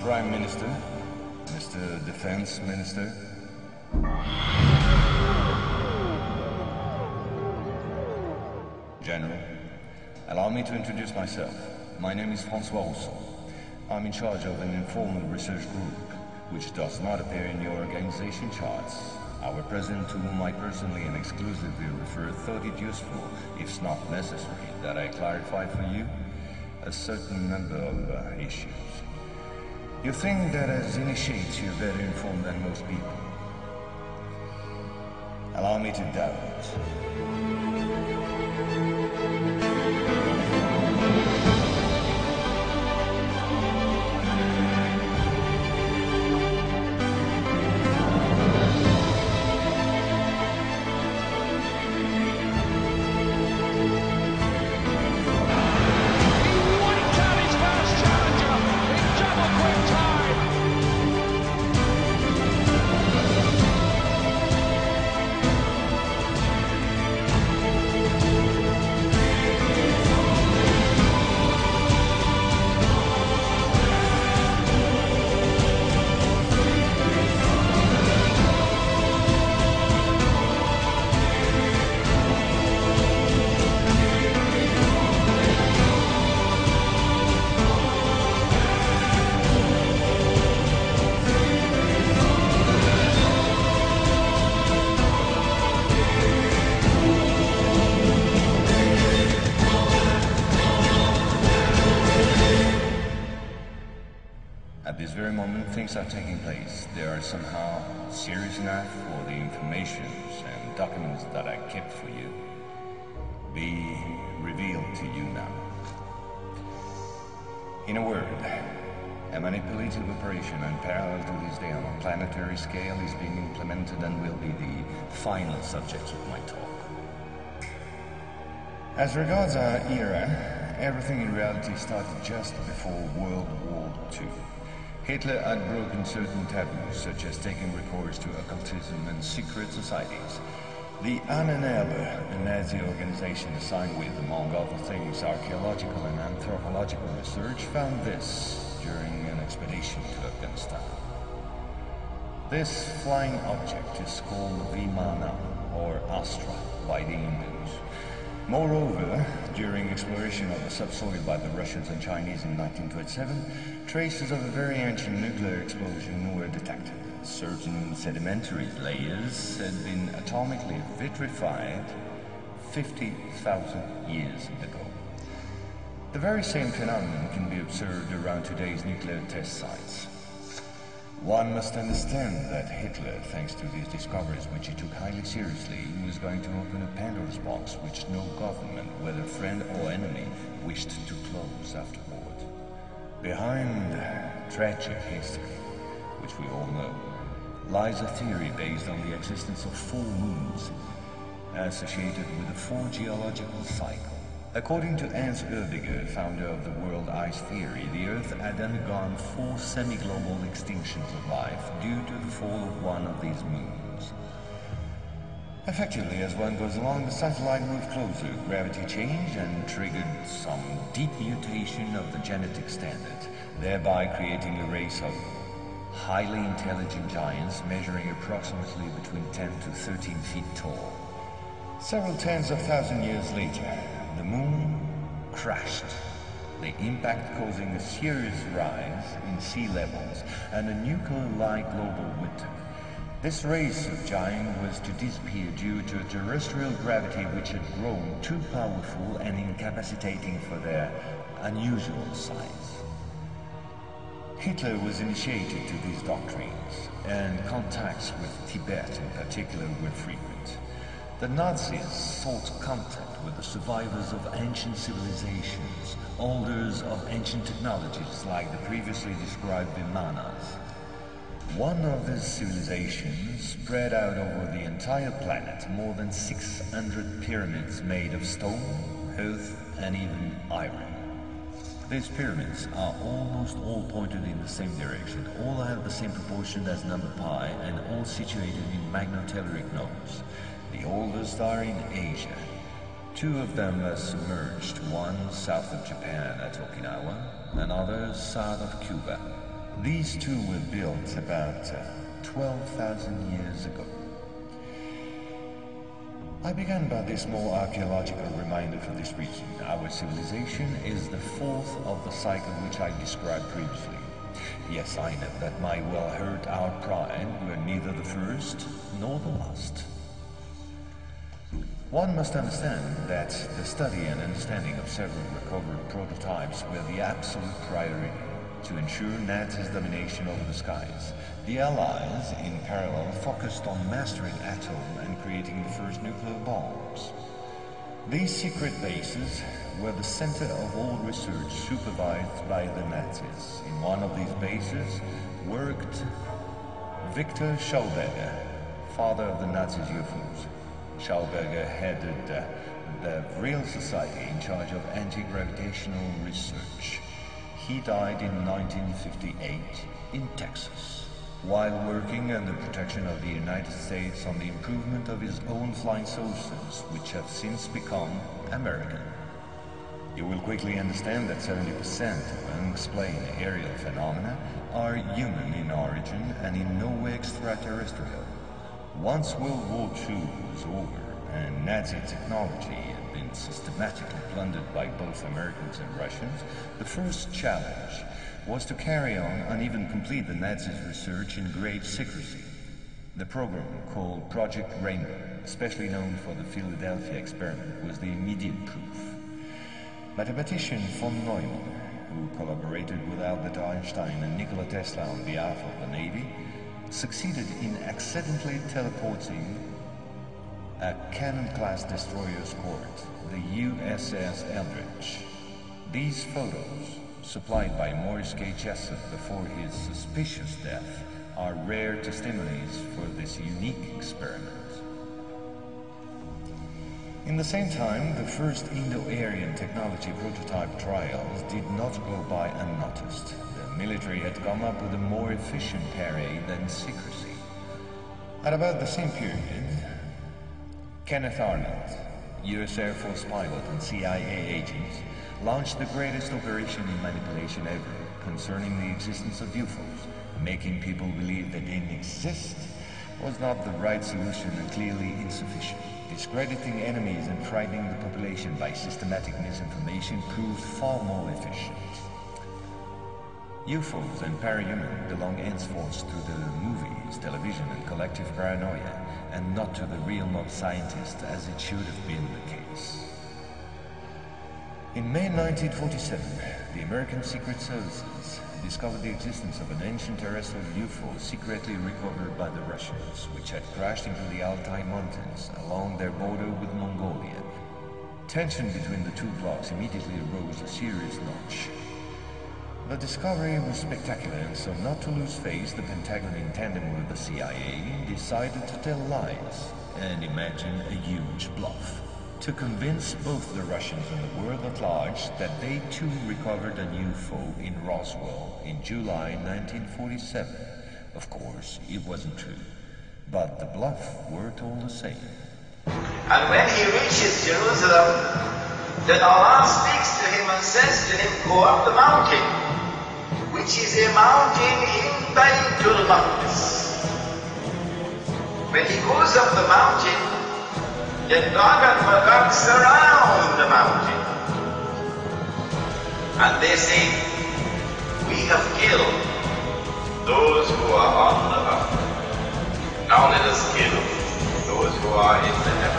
Prime Minister, Mr. Defense Minister. General, allow me to introduce myself. My name is François Rousseau. I'm in charge of an informal research group, which does not appear in your organization charts. Our president, to whom I personally and exclusively refer, thought it useful, if not necessary, that I clarify for you a certain number of issues. You think that as initiates you're better informed than most people. Allow me to doubt. At this very moment, things are taking place. They are somehow serious enough for the informations and documents that I kept for you be revealed to you now. In a word, a manipulative operation unparalleled to this day on a planetary scale is being implemented and will be the final subject of my talk. As regards our era, everything in reality started just before World War II. Hitler had broken certain taboos, such as taking recourse to occultism and secret societies. The Ahnenerbe, a Nazi organization assigned with, among other things, archaeological and anthropological research, found this during an expedition to Afghanistan. This flying object is called Vimana, or Astra, by the Hindus. Moreover, during exploration of the subsoil by the Russians and Chinese in 1927, traces of a very ancient nuclear explosion were detected. Certain sedimentary layers had been atomically vitrified 50,000 years ago. The very same phenomenon can be observed around today's nuclear test sites. One must understand that Hitler, thanks to these discoveries which he took highly seriously, was going to open a Pandora's box which no government, whether friend or enemy, wished to close afterward. Behind tragic history, which we all know, lies a theory based on the existence of 4 moons associated with a 4 geological cycle. According to Hans Oerbiger, founder of the world ice theory, the Earth had undergone 4 semi-global extinctions of life due to the fall of one of these moons. Effectively, as one goes along, the satellite moved closer, gravity changed and triggered some deep mutation of the genetic standard, thereby creating a race of highly intelligent giants measuring approximately between 10 to 13 feet tall. Several tens of thousands years later, the moon crashed, the impact causing a serious rise in sea levels and a nuclear-like global winter. This race of giants was to disappear due to a terrestrial gravity which had grown too powerful and incapacitating for their unusual size. Hitler was initiated to these doctrines, and contacts with Tibet in particular were frequent. The Nazis sought contact with the survivors of ancient civilizations, holders of ancient technologies like the previously described Vimanas. One of these civilizations spread out over the entire planet more than 600 pyramids made of stone, earth, and even iron. These pyramids are almost all pointed in the same direction, all have the same proportion as number pi, and all situated in magnetotelluric nodes. The oldest are in Asia. 2 of them are submerged, one south of Japan at Okinawa, another south of Cuba. These two were built about 12,000 years ago. I began by this small archaeological reminder for this reason. Our civilization is the fourth of the cycle which I described previously. Yes, I know that my well-hurt our pride were neither the first nor the last. One must understand that the study and understanding of several recovered prototypes were the absolute priority to ensure Nazi's domination over the skies. The Allies, in parallel, focused on mastering atom and creating the first nuclear bombs. These secret bases were the center of all research supervised by the Nazis. In one of these bases worked Victor Schauberger, father of the Nazis' UFOs. Schauberger headed the Real Society in charge of anti-gravitational research. He died in 1958 in Texas, while working under protection of the United States on the improvement of his own flying saucers, which have since become American. You will quickly understand that 70% of unexplained aerial phenomena are human in origin and in no way extraterrestrial. Once World War II was over and Nazi technology had been systematically plundered by both Americans and Russians, the first challenge was to carry on and even complete the Nazis' research in great secrecy. The program, called Project Rainbow, especially known for the Philadelphia experiment, was the immediate proof. Mathematician von Neumann, who collaborated with Albert Einstein and Nikola Tesla on behalf of the Navy, succeeded in accidentally teleporting a Cannon-class destroyer escort, the USS Eldridge. These photos, supplied by Morris K. Jessup before his suspicious death, are rare testimonies for this unique experiment. In the same time, the first Indo-Aryan technology prototype trials did not go by unnoticed. The military had come up with a more efficient parade than secrecy. At about the same period, Kenneth Arnold, US Air Force pilot and CIA agent, launched the greatest operation in manipulation ever concerning the existence of UFOs. Making people believe they didn't exist was not the right solution and clearly insufficient. Discrediting enemies and frightening the population by systematic misinformation proved far more efficient. UFOs and parahuman belong henceforth to the movies, television, and collective paranoia, and not to the realm of scientists as it should have been the case. In May 1947, the American Secret Services discovered the existence of an ancient terrestrial UFO secretly recovered by the Russians, which had crashed into the Altai Mountains along their border with Mongolia. Tension between the two blocs immediately rose a serious notch. The discovery was spectacular, and so not to lose face, the Pentagon, in tandem with the CIA, decided to tell lies and imagine a huge bluff to convince both the Russians and the world at large that they too recovered a UFO in Roswell in July 1947. Of course, it wasn't true, but the bluff worked all the same. And when he reaches Jerusalem, then Allah speaks to him and says to him, go up the mountain, which is a mountain in Baitul Maqdis. When he goes up the mountain, then Gog and Magog surround the mountain. And they say, we have killed those who are on the mountain. Now let us kill those who are in the heavens.